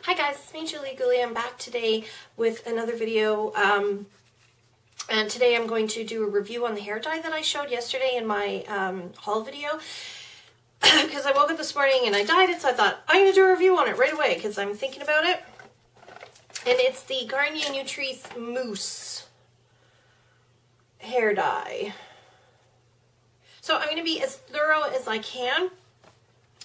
Hi guys, it's me, Julie Goulet. I'm back today with another video, and today I'm going to do a review on the hair dye that I showed yesterday in my haul video, because I woke up this morning and I dyed it, so I thought I'm going to do a review on it right away because I'm thinking about it. And it's the Garnier Nutrisse Mousse hair dye. So I'm going to be as thorough as I can.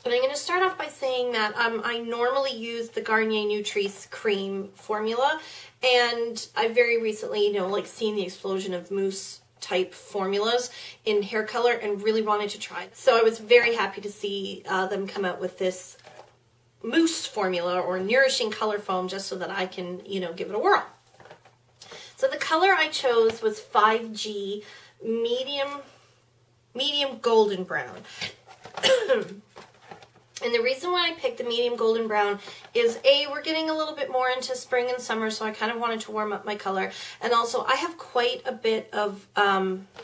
And I'm going to start off by saying that I normally use the Garnier Nutrisse cream formula, and I very recently, seen the explosion of mousse type formulas in hair color and really wanted to try it. So I was very happy to see them come out with this mousse formula or nourishing color foam just so that I can, give it a whirl. So the color I chose was 5G medium golden brown. And the reason why I picked the medium golden brown is we're getting a little bit more into spring and summer, so I kind of wanted to warm up my color. And also I have quite a bit of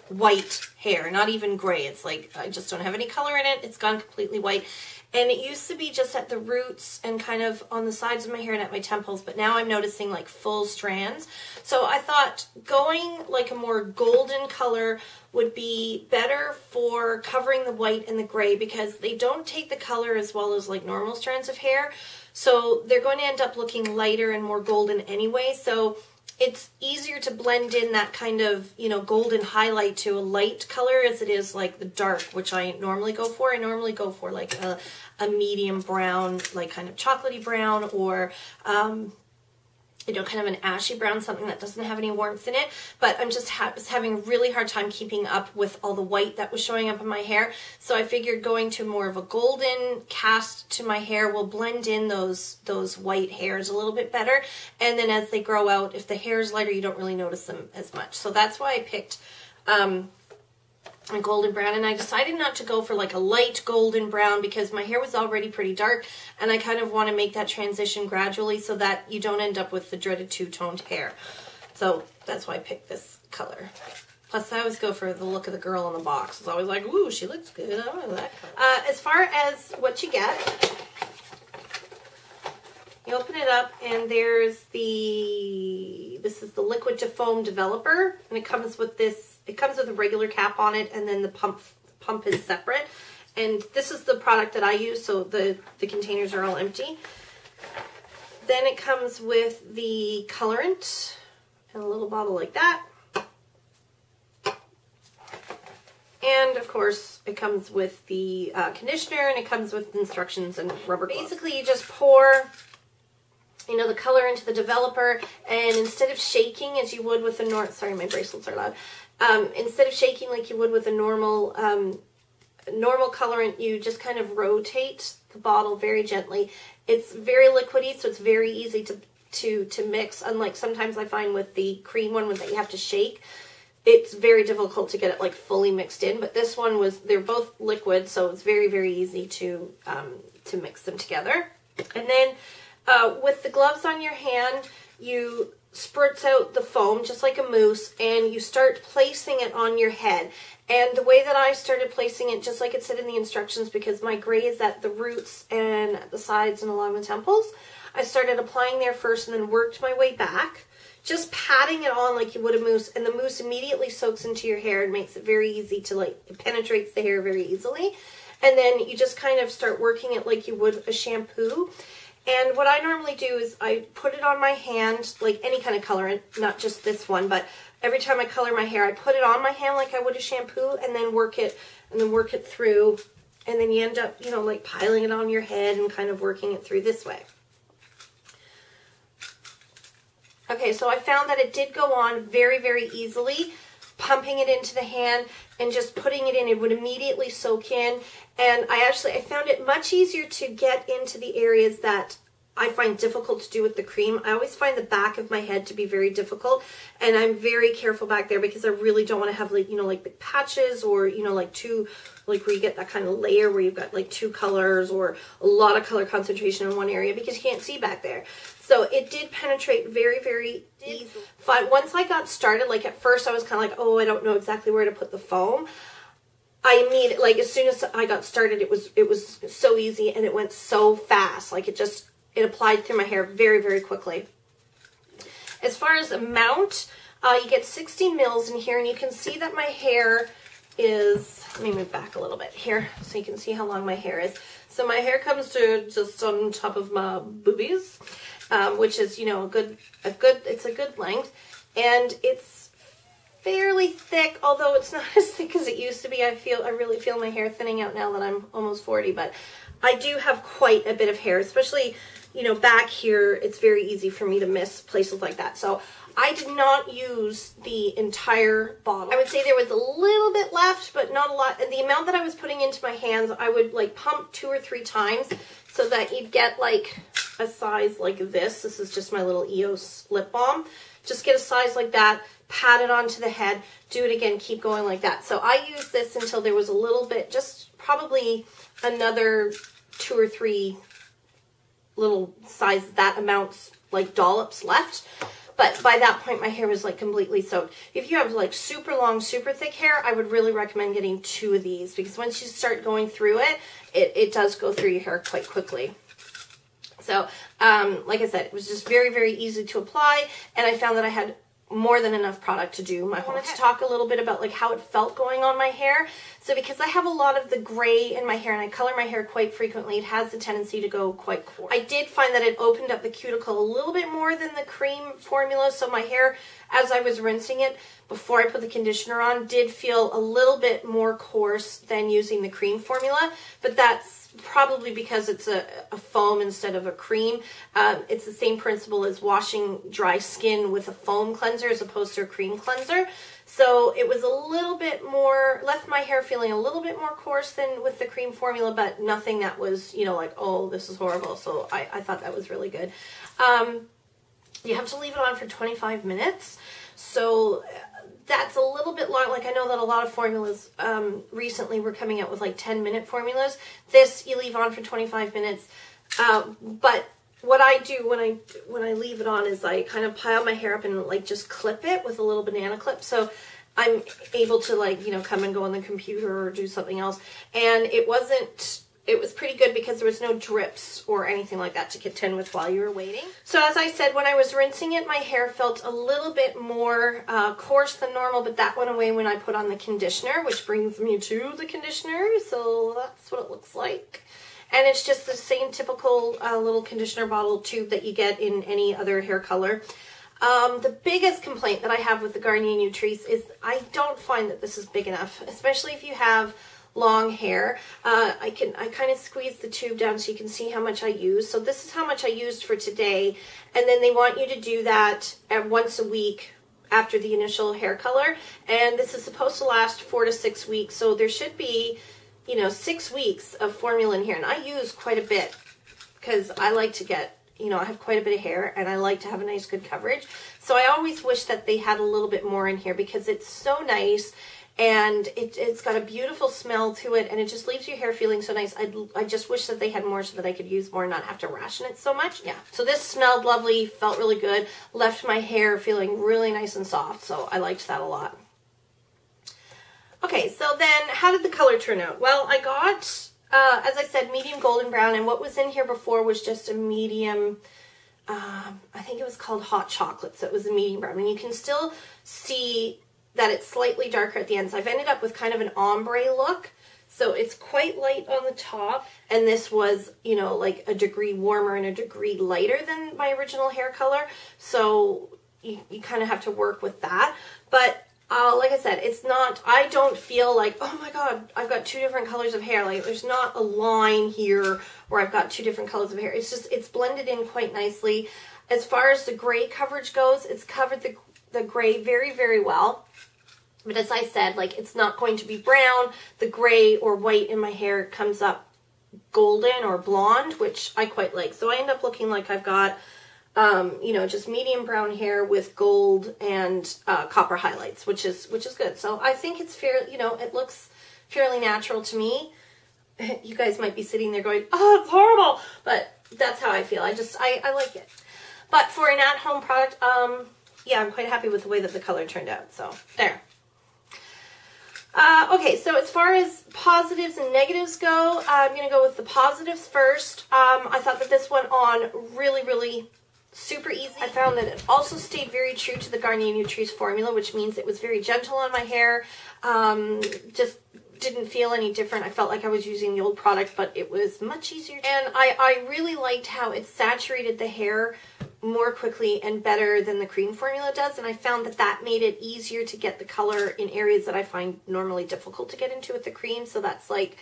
white hair, not even gray. It's like I just don't have any color in it. It's gone completely white. And it used to be just at the roots and kind of on the sides of my hair and at my temples, but now I'm noticing like full strands. So I thought going like a more golden color would be better for covering the white and the gray, because they don't take the color as well as like normal strands of hair. So they're going to end up looking lighter and more golden anyway. So it's easier to blend in that kind of, golden highlight to a light color as it is like the dark, which I normally go for. I normally go for like a medium brown, like kind of chocolatey brown, or, kind of an ashy brown, something that doesn't have any warmth in it. But I'm just having a really hard time keeping up with all the white that was showing up in my hair. So I figured going to more of a golden cast to my hair will blend in those white hairs a little bit better. And then as they grow out, if the hair is lighter, you don't really notice them as much. So that's why I picked a golden brown, and I decided not to go for like a light golden brown because my hair was already pretty dark, and I kind of want to make that transition gradually so that you don't end up with the dreaded two-toned hair. So that's why I picked this color. Plus I always go for the look of the girl in the box. It's always like, ooh, she looks good. I want that color. As far as what you get, you open it up and there's this is the liquid to foam developer, and it comes with this. It comes with a regular cap on it, and then the pump is separate. And this is the product that I use, so the containers are all empty. Then it comes with the colorant in a little bottle like that. And of course, it comes with the conditioner, and it comes with instructions and rubber gloves. Basically, you just pour the color into the developer, and instead of shaking as you would with a sorry, my bracelets are loud. Instead of shaking like you would with a normal colorant, you just kind of rotate the bottle very gently. It's very liquidy, so it's very easy to mix. Unlike sometimes I find with the cream one that you have to shake, it's very difficult to get it like fully mixed in. But this one they're both liquid, so it's very, very easy to mix them together. And then with the gloves on your hand, you spurts out the foam just like a mousse, and you start placing it on your head. And the way that I started placing it, just like it said in the instructions, because my gray is at the roots and at the sides and along the temples, I started applying there first and then worked my way back, just patting it on like you would a mousse, and the mousse immediately soaks into your hair and makes it very easy to it penetrates the hair very easily. And then you just kind of start working it like you would a shampoo. And what I normally do is I put it on my hand, like any kind of colorant, not just this one, but every time I color my hair, I put it on my hand like I would a shampoo, and then work it through, and then you end up, like piling it on your head and kind of working it through this way. Okay, so I found that it did go on very, very easily. Pumping it into the hand and just putting it in, it would immediately soak in. And I found it much easier to get into the areas that I find difficult to do with the cream. I always find the back of my head to be very difficult, and I'm very careful back there because I really don't want to have like big patches, or like where you get that kind of layer where you've got like two colors or a lot of color concentration in one area, because you can't see back there. So it did penetrate very, very easily. Once I got started, like at first I was kind of like, oh, I don't know exactly where to put the foam. I immediately, like as soon as I got started, it was so easy and it went so fast. Like it just it applied through my hair very, very quickly. As far as amount, you get 60 mils in here, and you can see that my hair is, let me move back a little bit here so you can see how long my hair is. So my hair comes to just on top of my boobies, which is, you know, it's a good length, and it's fairly thick, although it's not as thick as it used to be. I really feel my hair thinning out now that I'm almost 40, but I do have quite a bit of hair, especially, you know, back here. It's very easy for me to miss places like that. So I did not use the entire bottle. I would say there was a little bit left, but not a lot. And the amount that I was putting into my hands, I would like pump 2 or 3 times so that you'd get like a size like this. This is just my little EOS lip balm. Just get a size like that, pat it onto the head, do it again, keep going like that. So I used this until there was a little bit, just probably another 2 or 3 little size, that amount's like dollops left. But by that point, my hair was like completely soaked. If you have like super long, super thick hair, I would really recommend getting 2 of these, because once you start going through it, it does go through your hair quite quickly. So, like I said, it was just very, very easy to apply, and I found that I had more than enough product to do my whole hair. I wanted to talk a little bit about like how it felt going on my hair. So because I have a lot of the gray in my hair and I color my hair quite frequently, it has the tendency to go quite coarse. I did find that it opened up the cuticle a little bit more than the cream formula, so my hair, as I was rinsing it before I put the conditioner on, did feel a little bit more coarse than using the cream formula, but that's probably because it's a foam instead of a cream. It's the same principle as washing dry skin with a foam cleanser as opposed to a cream cleanser. So it was a little bit more, left my hair feeling a little bit more coarse than with the cream formula, but nothing that was, you know, like, oh, this is horrible. So I thought that was really good. You have to leave it on for 25 minutes. So that's a little bit long. Like, I know that a lot of formulas recently were coming out with like 10-minute formulas. This you leave on for 25 minutes. But what I do when I leave it on is I kind of pile my hair up and like just clip it with a little banana clip. So I'm able to, like, you know, come and go on the computer or do something else. And it was pretty good because there was no drips or anything like that to contend with while you were waiting. So as I said, when I was rinsing it, my hair felt a little bit more coarse than normal, but that went away when I put on the conditioner, which brings me to the conditioner. So that's what it looks like. And it's just the same typical little conditioner bottle tube that you get in any other hair color. The biggest complaint that I have with the Garnier Nutrisse is I don't find that this is big enough, especially if you have long hair. I kind of squeeze the tube down so you can see how much I use. So this is how much I used for today, and then they want you to do that at once a week after the initial hair color, and this is supposed to last 4 to 6 weeks. So there should be, you know, 6 weeks of formula in here, and I use quite a bit because I like to get, you know, I have quite a bit of hair and I like to have a nice good coverage. So I always wish that they had a little bit more in here because it's so nice. And it's got a beautiful smell to it, and it just leaves your hair feeling so nice. I just wish that they had more so that I could use more and not have to ration it so much. Yeah. So this smelled lovely, felt really good, left my hair feeling really nice and soft. So I liked that a lot. Okay, so then how did the color turn out? Well, I got, as I said, medium golden brown, and what was in here before was just a medium, I think it was called hot chocolate, so it was a medium brown. And you can still see that it's slightly darker at the ends. I've ended up with kind of an ombre look. So it's quite light on the top. And this was, you know, like a degree warmer and a degree lighter than my original hair color. So you kind of have to work with that. But like I said, it's not, I don't feel like, oh my God, I've got 2 different colors of hair. Like there's not a line here where I've got 2 different colors of hair. It's just, it's blended in quite nicely. As far as the gray coverage goes, it's covered the gray very, very well. But as I said, like, it's not going to be brown. The gray or white in my hair comes up golden or blonde, which I quite like. So I end up looking like I've got, you know, just medium brown hair with gold and copper highlights, which is good. So I think it's fair, you know, it looks fairly natural to me. You guys might be sitting there going, oh, it's horrible. But that's how I feel. I like it. But for an at-home product, yeah, I'm quite happy with the way that the color turned out. So there. Okay, so as far as positives and negatives go, I'm going to go with the positives first. I thought that this went on really, really super easy. I found that it also stayed very true to the Garnier Nutrisse formula, which means it was very gentle on my hair. Just didn't feel any different. I felt like I was using the old product, but it was much easier. And I really liked how it saturated the hair more quickly and better than the cream formula does, and I found that that made it easier to get the color in areas that I find normally difficult to get into with the cream. So that's like,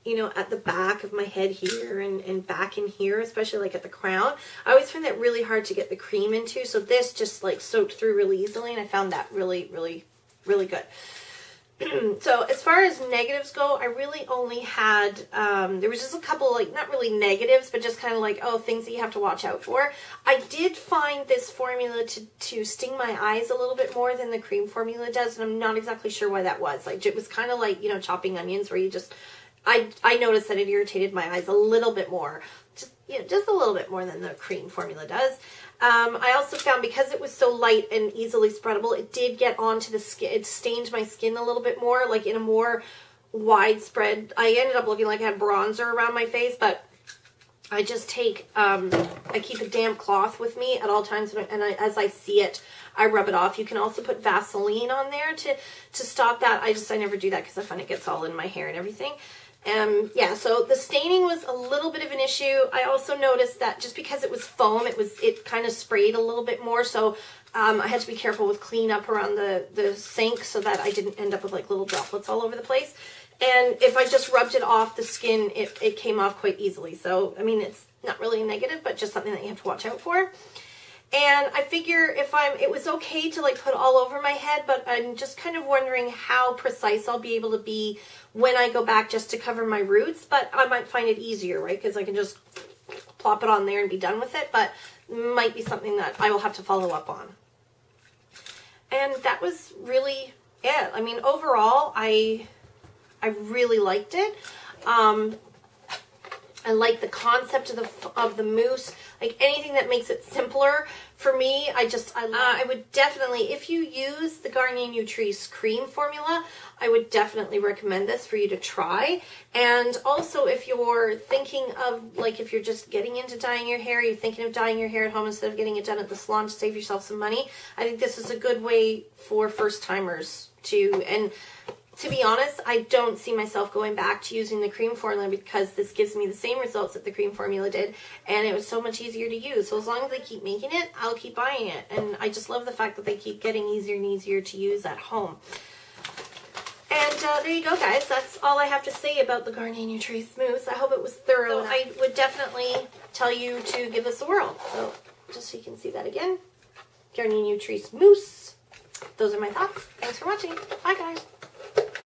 you know, at the back of my head here and back in here, especially like at the crown. I always find that really hard to get the cream into, so this just like soaked through really easily, and I found that really, really, really good. So as far as negatives go, I really only had, there was just a couple, like, not really negatives, but just kind of like, oh, things that you have to watch out for. I did find this formula to sting my eyes a little bit more than the cream formula does, and I'm not exactly sure why that was. Like, it was kind of like, you know, chopping onions, where you just, I noticed that it irritated my eyes a little bit more. Just, you know, just a little bit more than the cream formula does. I also found, because it was so light and easily spreadable, it did get onto the skin. It stained my skin a little bit more, like in a more widespread. I ended up looking like I had bronzer around my face, but I just take, I keep a damp cloth with me at all times, and as I see it, I rub it off. You can also put Vaseline on there to stop that. I never do that because I find it gets all in my hair and everything. Yeah, so the staining was a little bit of an issue. I also noticed that just because it was foam, it kind of sprayed a little bit more, so I had to be careful with cleanup around the sink so that I didn't end up with like little droplets all over the place. And if I just rubbed it off the skin, it came off quite easily. So, I mean, it's not really a negative, but just something that you have to watch out for. And I figure it was okay to like put all over my head, but I'm just kind of wondering how precise I'll be able to be when I go back just to cover my roots. But I might find it easier, right? Because I can just plop it on there and be done with it, but might be something that I will have to follow up on. And that was really it. I mean, overall, I really liked it. I like the concept of the mousse. Like anything that makes it simpler for me, I would definitely, if you use the Garnier Nutrisse cream formula, I would definitely recommend this for you to try. And also, if you're thinking of, like, if you're just getting into dyeing your hair, you're thinking of dyeing your hair at home instead of getting it done at the salon to save yourself some money, I think this is a good way for first timers to, and to be honest, I don't see myself going back to using the cream formula because this gives me the same results that the cream formula did, and it was so much easier to use. So as long as they keep making it, I'll keep buying it. And I just love the fact that they keep getting easier and easier to use at home. And there you go, guys. That's all I have to say about the Garnier Nutrisse Mousse. I hope it was thorough. So I would definitely tell you to give this a whirl. So just so you can see that again, Garnier Nutrisse Mousse. Those are my thoughts. Thanks for watching. Bye, guys.